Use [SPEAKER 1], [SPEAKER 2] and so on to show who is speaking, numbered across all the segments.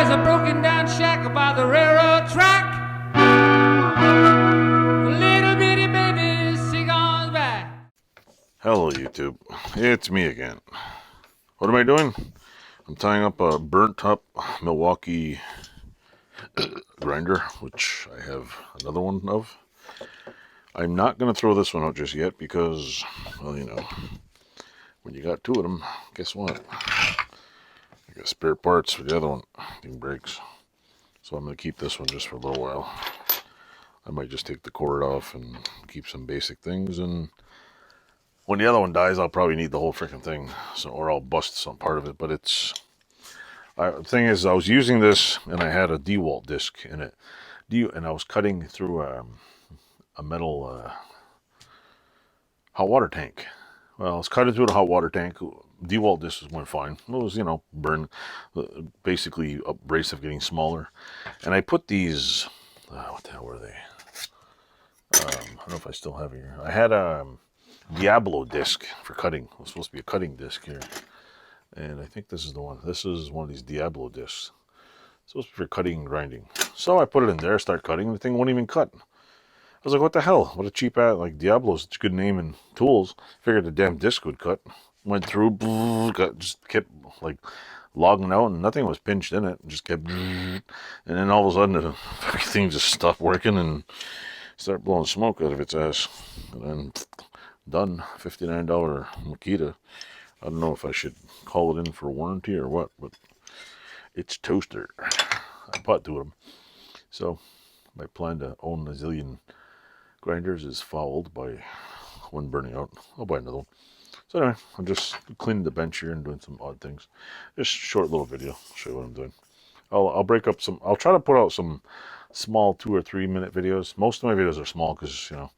[SPEAKER 1] There's a broken down shack by the railroad track. Little bitty baby cigars back.
[SPEAKER 2] Hello YouTube, it's me again. What am I doing? I'm tying up a burnt up Milwaukee grinder, which I have another one of. I'm not going to throw this one out just yet because, well, you know, when you got two of them, guess what? I got spare parts for the other one. Thing breaks. So I'm going to keep this one just for a little while. I might just take the cord off and keep some basic things, and when the other one dies, I'll probably need the whole freaking thing, so, or I'll bust some part of it. But it's, the thing is, I was using this and I had a DeWalt disc in it, and I was cutting through a metal hot water tank. Well, I was cutting through the hot water tank. DeWalt discs went fine. It was, you know, basically abrasive getting smaller. And I put these, what the hell were they? I don't know if I still have it here. I had a Diablo disc for cutting. It was supposed to be a cutting disc here. And I think this is the one. This is one of these Diablo discs. It's supposed to be for cutting and grinding. So I put it in there, start cutting, and the thing wouldn't even cut. I was like, what the hell? What a cheap ad. Like, Diablo's such a good name and tools. Figured the damn disc would cut. Went through, just kept, like, logging out, and nothing was pinched in it. Just kept, and then all of a sudden, the thing just stopped working and started blowing smoke out of its ass. And then, done. $59 Makita. I don't know if I should call it in for warranty or what, but it's toaster. I bought two of them. So my plan to own a zillion grinders is fouled by one burning out. I'll buy another one. So anyway, I'm just cleaning the bench here and doing some odd things. Just a short little video. I'll show you what I'm doing. I'll break up some. I'll try to put out some small 2 or 3 minute videos. Most of my videos are small because, you know,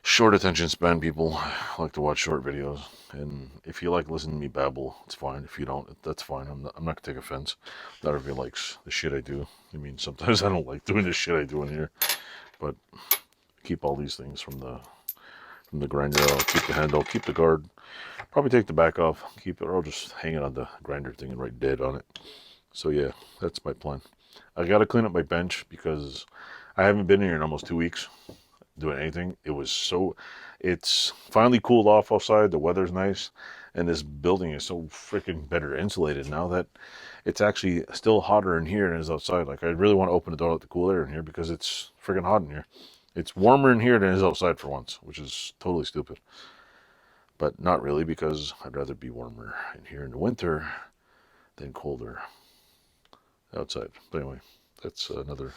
[SPEAKER 2] short attention span people like to watch short videos. And if you like listening to me babble, it's fine. If you don't, that's fine. I'm not gonna take offense. Not everybody likes the shit I do. I mean, sometimes I don't like doing the shit I do in here, but keep all these things from the grinder. I'll keep the handle, keep the guard, probably take the back off, keep it, or I'll just hang it on the grinder thing and write dead on it. So yeah, that's my plan. I gotta clean up my bench because I haven't been here in almost 2 weeks doing anything. It's finally cooled off outside. The weather's nice, and this building is so freaking better insulated now that it's actually still hotter in here than it is outside. Like, I really want to open the door, let the cool air in here, because it's freaking hot in here. It's warmer in here than it is outside for once, which is totally stupid. But not really, because I'd rather be warmer in here in the winter than colder outside. But anyway, that's another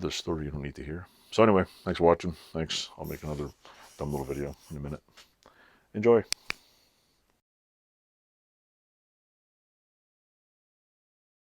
[SPEAKER 2] story you don't need to hear. So anyway, thanks for watching. Thanks. I'll make another dumb little video in a minute. Enjoy.